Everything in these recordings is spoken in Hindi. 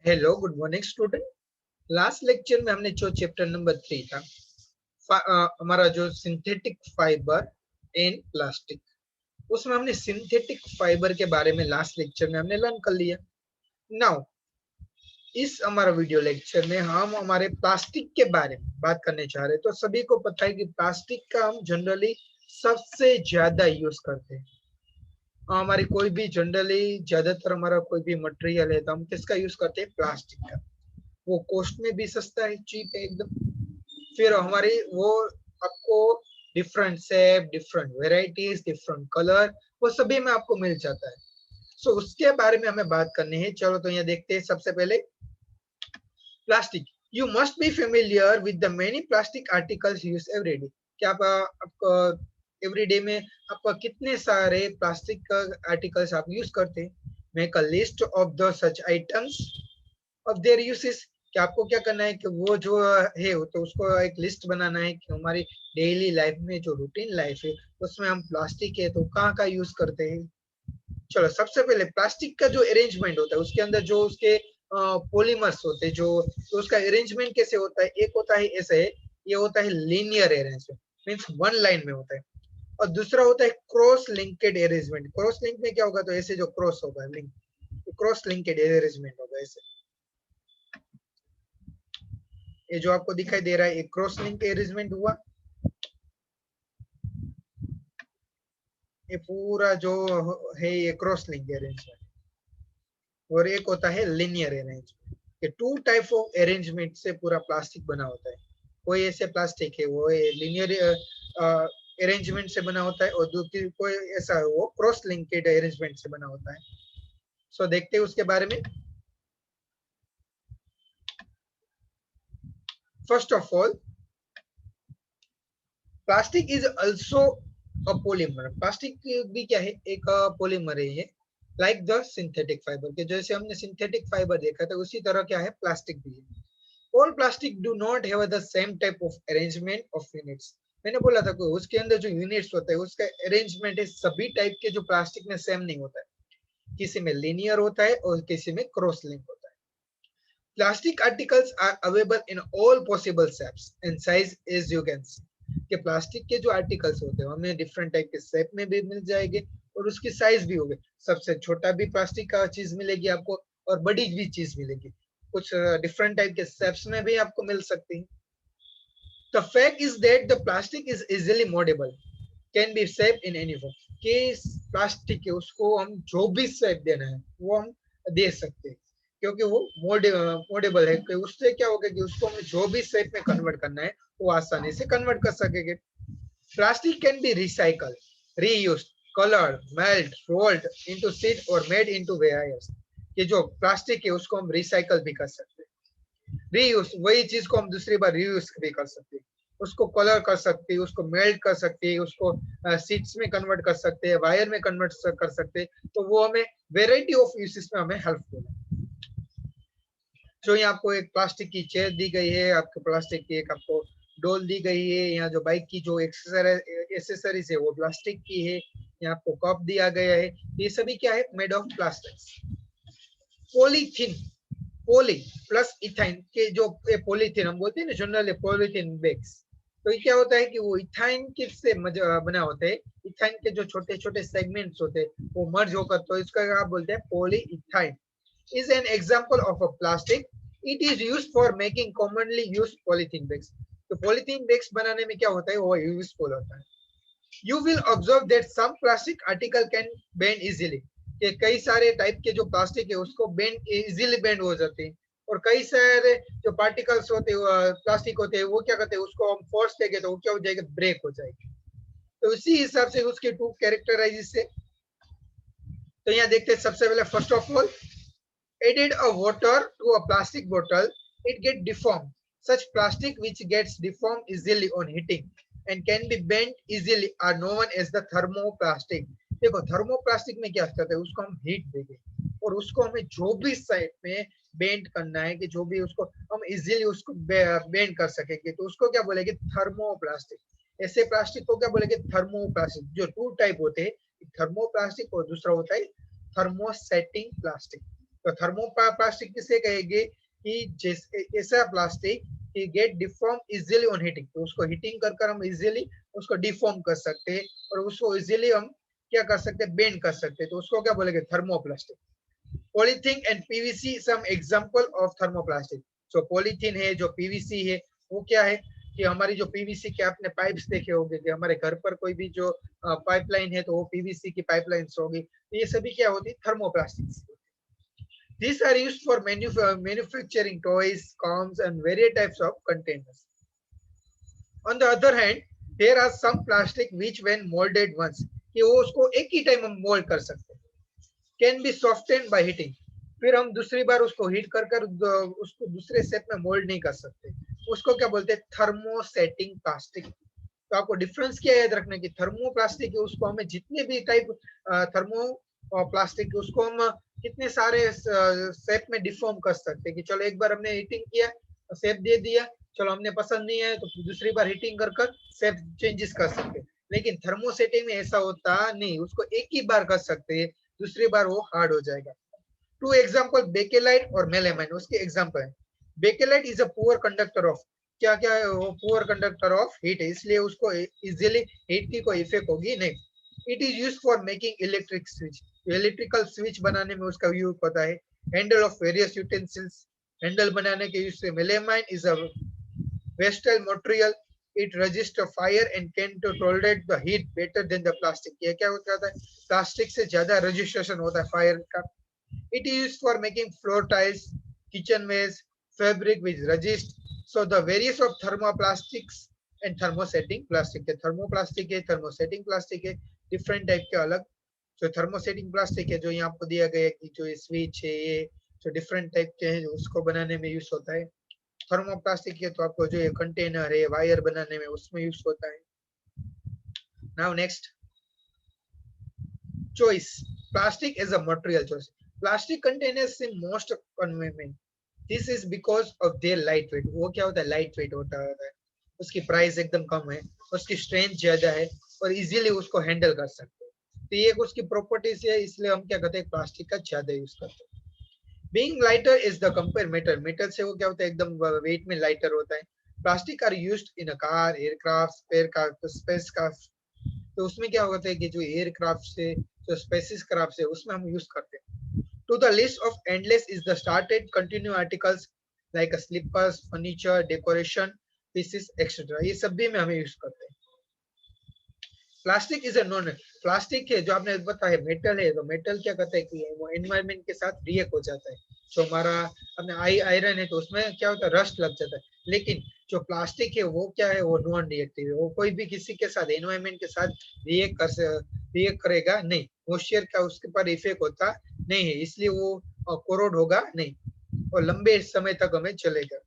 Hello good morning student. Last lecture में हमने जो चैप्टर नंबर 3 था हमारा जो सिंथेटिक फाइबर इन प्लास्टिक, उसमें हमने सिंथेटिक फाइबर के बारे में लास्ट लेक्चर में हमने लर्न कर लिया। नाउ इस हमारा वीडियो लेक्चर में हम हमारे प्लास्टिक के बारे में बात करने चाह रहे हैं। तो सभी को पता है कि प्लास्टिक का हम जनरली सबसे ज्यादा यूज करते हैं। हमारी कोई भी जनरली ज्यादातर हमारा कोई भी मटेरियल है तो हम किसका यूज करते हैं? प्लास्टिक का। वो कॉस्ट में भी सस्ता है, चीप है एकदम। फिर हमारी वो आपको different shape, different varieties, different colour, वो सभी में आपको मिल जाता है। सो उसके बारे में हमें बात करनी है। चलो तो यहाँ देखते हैं। सबसे पहले plastic. You must be familiar with the many plastic articles use everyday. क्या आपको एवरीडे में आपका कितने सारे प्लास्टिक आर्टिकल्स आप यूज करते हैं? Make a list of the such items of their uses. कि आपको क्या करना है कि वो जो है तो उसको एक लिस्ट बनाना है कि हमारी डेली लाइफ में जो रूटीन लाइफ है उसमें हम प्लास्टिक है तो कहाँ का यूज करते हैं। चलो सबसे पहले प्लास्टिक का जो अरेंजमेंट होता है उसके अंदर जो उसके पॉलीमर्स होते हैं, जो तो उसका अरेंजमेंट कैसे होता है? एक होता है ऐसे, ये होता है linear arrangement, means one line में होता है। और दूसरा होता है cross linked arrangement. Cross link में क्या होगा? तो ऐसे जो क्रॉस होगा लिंक, क्रॉस लिंकेड अरेंजमेंट होगा ऐसे। ये जो आपको दिखाई दे रहा है एक क्रॉस लिंक अरेंजमेंट हुआ। ये पूरा जो है ये क्रॉस लिंक अरेंजमेंट। और एक होता है लिनियर अरेंजमेंट। ये टू टाइप ऑफ अरेंजमेंट से पूरा प्लास्टिक बना होता है। कोई ऐसे प्लास्टिक है वो लिनियर अरेंजमेंट से बना होता है और दूसरी कोई ऐसा है वो क्रॉस लिंकेड अरेंजमेंट से बना होता है। सो देखते हैं उसके बारे में। First of all, plastic is also a polymer. Plastic भी क्या है? एक पॉलीमर है ये। लाइक द सिंथेटिक फाइबर के जैसे हमने सिंथेटिक फाइबर देखा था उसी तरह क्या है प्लास्टिक भी है। All plastic do not have the same type of arrangement of units. मैंने बोला था कि उसके अंदर जो यूनिट्स होता है उसका अरेंजमेंट है सभी टाइप के जो प्लास्टिक में सेम नहीं होता है। किसी में लीनियर होता है और किसी में क्रॉस लिंक होता है। Plastic articles are available in all possible shapes and size as you can see. कि प्लास्टिक के जो आर्टिकल्स होते हैं हमें डिफरेंट टाइप के शेप में भी मिल जाएंगे और उसकी साइज भी होगी। सबसे छोटा भी प्लास्टिक का चीज मिलेगी आपको और बड़ी भी चीज मिलेगी। कुछ डिफरेंट टाइप के शेप्स में भी आपको मिल सकती है। The fact is that the plastic is easily moldable, can be shaped in any form. कि प्लास्टिक है उसको हम जो भी शेप देना है वो हम दे सकते हैं क्योंकि वो मोडेबल है। कि उससे क्या होगा कि उसको हमें जो भी शेप में कन्वर्ट करना है वो आसानी से कन्वर्ट कर सकेंगे। Plastic can be recycle, reuse, coloured, melt, rolled into sheet और मेड इनटू वेयर्स। कि जो प्लास्टिक है उसको हम रिसाइकल भी कर सकते हैं। रीयूज, वही चीज को हम दूसरी बार रीयूज भी कर सकते हैं। उसको कलर कर सकते हैं, उसको मेल्ट कर सकते हैं, उसको सीट्स में कन्वर्ट कर सकते हैं, वायर में कन्वर्ट कर सकते हैं। तो वो हमें वेराइटी ऑफ यूसेस में हमें हेल्पफुल है। जो यहाँ आपको एक प्लास्टिक की चेयर दी गई है, आपको प्लास्टिक की एक आपको डोल दी गई है। यहाँ जो बाइक की जो एक्सेसरीज है वो प्लास्टिक की है। यहाँ आपको कप दिया गया है। ये सभी क्या है? Made of plastic. Polythene, poly plus ethyne के जो पॉलीथीन हम बोलते हैं ना जनरली पॉलीथीन बैग्स, तो ये क्या होता है कि वो इथाइन के से बना होता है। इथाइन के जो छोटे छोटे सेगमेंट्स होते हैं वो मर्ज होकर तो इसका क्या बोलते हैं? Poly ethyne is an example of a plastic. It is used for making commonly used polythene bags. तो polythene bags बनाने में क्या होता है? वो यूजफुल होता है। You will observe that some plastic article can bend easily. कि कई सारे टाइप के जो प्लास्टिक है उसको बेंड इजीली बेंड हो जाते हैं और कई सारे जो पार्टिकल्स होते हैं प्लास्टिक होते हैं वो क्या करते हैं? उसको हम फोर्स देंगे तो वो क्या हो जाएगा? ब्रेक हो जाएगी। तो इसी हिसाब से उसके टू कैरेक्टराइज से तो यहाँ देखते हैं। सबसे पहले first of all, added a water to a plastic bottle, it get deformed. Such plastic which gets deformed easily on heating and can be bent easily are known as the thermoplastic. देखो थर्मोप्लास्टिक में क्या करते हैं? उसको हम हीट देंगे और उसको हमें जो भी साइड में बेंड करना है कि जो भी उसको हम इजीली उसको बेंड कर सकेंगे तो उसको क्या बोलेंगे? थर्मोप्लास्टिक। ऐसे प्लास्टिक को क्या बोलेंगे? थर्मोप्लास्टिक। जो टू टाइप होते हैं, थर्मोप्लास्टिक और दूसरा होता है थर्मोसेटिंग प्लास्टिक। तो थर्मोप्लास्टिक किसे कहेंगे कि जैसे ऐसा प्लास्टिक कि get deform easily on heating, तो उसको हीटिंग कर हम इजीली उसको डिफॉर्म कर सकते हैं और उसको इजीली हम क्या कर सकते हैं, बेंड कर सकते हैं, तो उसको क्या बोलेंगे, thermoplastic. Polythene and PVC some example of thermoplastic. जो पॉलीथीन है, जो पीवीसी है, वो क्या है कि हमारी जो पीवीसी के आपने पाइप्स देखे होंगे कि हमारे घर पर कोई भी जो पाइपलाइन है तो वो पीवीसी की पाइपलाइंस होगी, तो ये सभी क्या होती है, thermoplastics. These are used for manufacturing toys, combs, and various types of containers. On the other hand, there are some plastic which, when molded once, कि वो उसको एक ही टाइम हम मोल्ड कर सकते हैं, can be softened by heating. फिर हम दूसरी बार उसको हीट कर उसको दूसरे शेप में मोल्ड नहीं कर सकते, उसको क्या बोलते हैं, थर्मोसेटिंग प्लास्टिक। तो आपको डिफरेंस क्या याद रखना कि थर्मोप्लास्टिक है उसको हमें जितने भी टाइप थर्मो प्लास्टिक उसको हम कितने सारे शेप में डिफॉर्म कर सकते हैं कि चलो एक बार हमने हीटिंग किया, शेप दे दिया, चलो हमने पसंद नहीं है तो दूसरी बार हीटिंग कर शेप चेंजेस कर सकते हैं। लेकिन थर्मोसेटिंग में ऐसा होता नहीं, उसको एक ही बार कर सकते हैं, दूसरी बार वो हार्ड हो जाएगा। टू एग्जाम्पल बेकेलाइट और मेलामाइन उसके एग्जाम्पल है। Bakelite is a poor conductor of, क्या क्या है वो, पुअर कंडक्टर ऑफ हीट है, इसलिए उसको इजीली हीट की कोई इफेक्ट होगी नहीं। It is use for making electric switch, electrical switch बनाने में उसका यूज होता है। Handle of various utensils, handle बनाने के यूज से। Melamine is a versatile material, it resist fire and can to tolerate the heat better than the plastic. ये क्या होता है, प्लास्टिक से ज्यादा रेजिस्ट्रेशन होता है फायर का। It is used for making floor tiles, kitchenwares, fabric which resist. So the various of thermoplastics and thermosetting plastic है, thermoplastic है, thermosetting plastic है, different type के अलग। जो thermosetting plastic है जो यहाँ आपको दिया गया है कि जो स्विच है ये जो different type के हैं उसको बनाने में यूज होता है। थर्मोप्लास्टिक है तो आपको जो ये कंटेनर है वायर बनाने में उसमें यूज होता है। Now next, choice. Plastic is a material choice. Plastic containers seem most convenient. This is because of their light weight. वो क्या होता है, लाइट वेट होता है, उसकी प्राइस एकदम कम है, उसकी स्ट्रेंथ ज्यादा है और इजीली उसको हैंडल कर सकते हैं। तो ये उसकी प्रॉपर्टीज है, इसलिए हम क्या करते हैं, प्लास्टिक का ज्यादा यूज करते हैं। Being lighter is the compare metal, metal से वो क्या होता है, एकदम वेट में लाइटर होता है। Plastic are used in a car, aircraft, spacecraft, तो उसमें क्या होता है कि जो एयरक्राफ्ट से जो स्पेसिस क्राफ्ट है उसमें हम यूज करते हैं। To the list of endless is the started continue articles like a slippers, furniture, decoration pieces, etc. ये सब भी में हमें यूज करते हैं। Plastic is a non, plastic है जो आपने बताया मेटल है, तो मेटल क्या करता है कि वो एनवायरमेंट के साथ रिएक्ट हो जाता है। जो हमारा अपने आयरन है तो उसमें क्या होता है, रस्ट लग जाता है। लेकिन जो प्लास्टिक है वो क्या है, वो नॉन रिएक्टिव है, वो कोई भी किसी के साथ एनवायरमेंट के साथ रिएक्ट करेगा नहीं, मॉइस्चर का उसके पर इफेक्ट होता नहीं है, इसलिए वो कोरोड होगा नहीं और लंबे समय तक हमें चलेगा।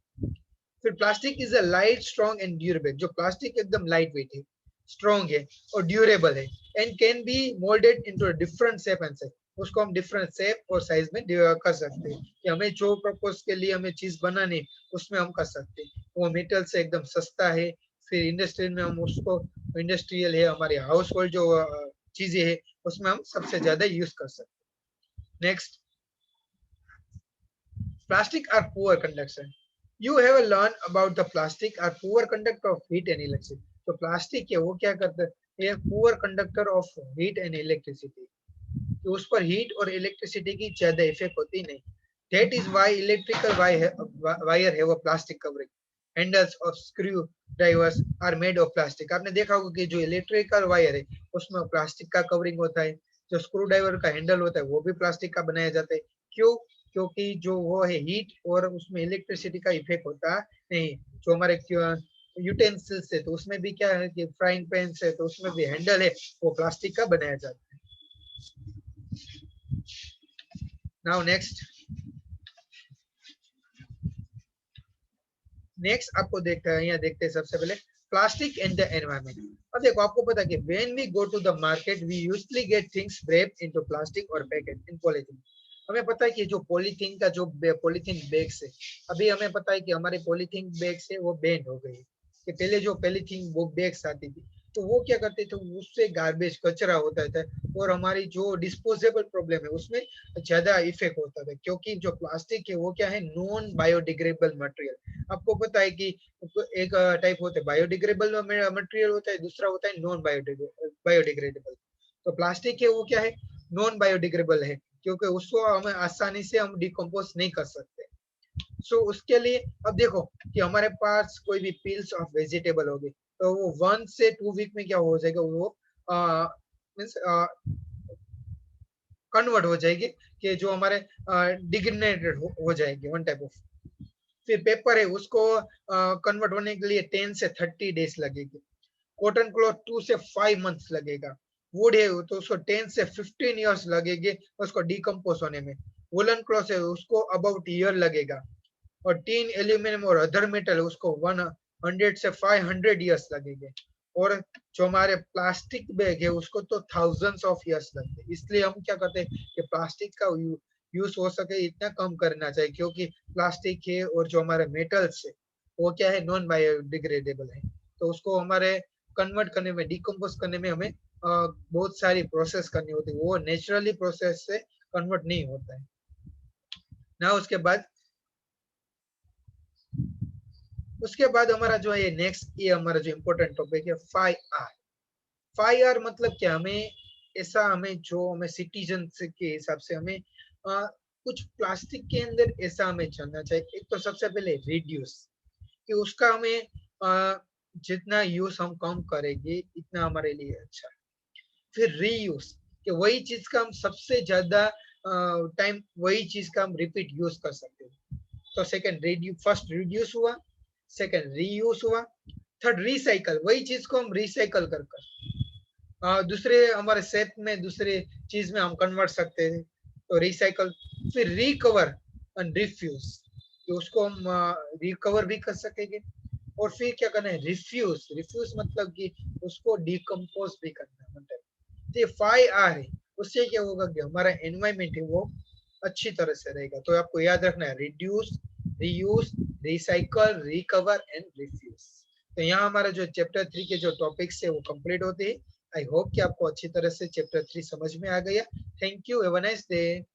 फिर plastic is a light, strong and durable, जो प्लास्टिक एकदम लाइट वेट है, स्ट्रॉन्ग है और ड्यूरेबल है, and can be moulded into different shape and size, उसको हम डिफरेंट शेप और साइज में कर सकते हैं कि हमें जो पर्पस के लिए हमें चीज बनानी उसमें हम कर सकते हैं। वो मेटल से एकदम सस्ता है। फिर इंडस्ट्रियल में हम उसको, इंडस्ट्रियल है, हमारे हाउस होल्ड जो चीजें है उसमें हम सबसे ज्यादा यूज कर सकते हैं। Next, plastic are poor conductor. You have learned about the plastic are poor conductor of heat and electricity. तो प्लास्टिक है वो क्या करता है, ये poor conductor of heat and electricity, तो उस पर हीट और इलेक्ट्रिसिटी की ज्यादा इफेक्ट होती नहीं। That is why electrical wire have a plastic covering. Handles of screw drivers are made of plastic. आपने देखा होगा कि जो इलेक्ट्रिकल वायर है उसमें प्लास्टिक का कवरिंग होता है। जो स्क्रू ड्राइवर का हैंडल होता है वो भी प्लास्टिक का बनाया जाता है। क्यों? क्योंकि जो वो है हीट और उसमें इलेक्ट्रिसिटी का इफेक्ट होता नहीं। जो हमारे यूटेंसिल्स है तो उसमें भी क्या है कि फ्राइंग पैन है तो उसमें भी हैंडल है वो प्लास्टिक का बनाया जाता है। नाउ नेक्स्ट आपको देखते हैं, यहाँ देखते हैं सबसे पहले प्लास्टिक एंड द एनवायरमेंट। अब देखो आपको पता है कि when we go to the market we usually get things wrapped into plastic or packaged in polythene. हमें पता है कि जो पॉलीथीन का जो पॉलीथीन बैग्स है, अभी हमें पता है कि हमारे पॉलीथीन बैग्स है वो बैन हो गई है। कि पहले जो पॉलीथीन वो बैग्स आती थी तो वो क्या करते थे, उससे गार्बेज कचरा होता था और हमारी जो डिस्पोजेबल प्रॉब्लम है उसमें ज्यादा इफेक्ट होता था, क्योंकि जो प्लास्टिक है वो क्या है, नॉन बायोडिग्रेडेबल मटेरियल। आपको पता है कि एक टाइप होता है बायोडिग्रेडेबल मटेरियल होता है, दूसरा होता है नॉन बायोडिग्रेडेबल। तो प्लास्टिक है वो क्या है, नॉन बायोडिग्रेडेबल है, क्योंकि उसको हमें आसानी से हम डिकम्पोज नहीं कर सकते। सो उसके लिए अब देखो कि हमारे पास कोई भी पील्स ऑफ वेजिटेबल होगी, तो वो 1 से 2 वीक में क्या हो जाएगा, वो मीन्स कन्वर्ट हो जाएगी, कि जो हमारे डिग्रेडेड हो जाएगी, वन टाइप ऑफ। फिर पेपर है उसको कन्वर्ट होने के लिए 10 से 30 डेज लगेगी। कॉटन क्लॉथ 2 से 5 मंथ्स लगेगा। वुड है तो उसको 10 से 15 ईयर्स लगेंगे उसको डिकम्पोज होने में। वुलन क्लॉथ है उसको अबाउट ईयर लगेगा। और टीन, एल्यूमिनियम और अदर मेटल उसको 100 से 500 ईयर्स लगेंगे। और जो हमारे प्लास्टिक बैग है उसको तो थाउजेंड्स ऑफ ईयर्स लगते हैं। इसलिए हम क्या करते हैं कि प्लास्टिक का यूज हो सके इतना कम करना चाहिए, क्योंकि प्लास्टिक है और जो हमारे मेटल्स है वो क्या है, नॉन बायोडिग्रेडेबल है। तो उसको हमारे कन्वर्ट करने में, डिकम्पोज करने में हमें बहुत सारी प्रोसेस करनी होती है, वो नेचुरली प्रोसेस से कन्वर्ट नहीं होता है ना। उसके बाद हमारा जो है नेक्स्ट, ये हमारा जो इम्पोर्टेंट टॉपिक है 5R। 5R मतलब क्या, हमें ऐसा, हमें जो हमें सिटीजन के हिसाब से हमें कुछ प्लास्टिक के अंदर ऐसा हमें चलना चाहिए। एक तो सबसे पहले रिड्यूस, कि उसका हमें जितना यूज हम कम करेंगे इतना हमारे लिए अच्छा है। फिर रीयूज, कि वही चीज का हम सबसे ज्यादा टाइम वही चीज का हम रिपीट यूज कर सकते हैं। तो सेकंड फर्स्ट रिड्यूस हुआ, सेकंड रीयूज हुआ, थर्ड रिसाइकल, वही चीज को हम रिसाइकल कर कर दूसरे हमारे सेट में, दूसरे चीज में हम कन्वर्ट सकते हैं, तो रिसाइकल। फिर रिकवर एंड रिफ्यूज, तो उसको हम रिकवर भी कर सकेंगे। और फिर क्या करना है, रिफ्यूज। रिफ्यूज मतलब कि उसको डिकम्पोज भी करना है, मतलब ये 5R है। उससे क्या होगा कि हमारा एनवायरमेंट है वो अच्छी तरह से रहेगा। तो आपको याद रखना है, reduce, reuse, recycle, recover and refuse. तो यहाँ हमारा जो चैप्टर 3 के जो टॉपिक्स है वो कंप्लीट होते हैं। आई होप कि आपको अच्छी तरह से चैप्टर 3 समझ में आ गया। Thank you, have a nice day.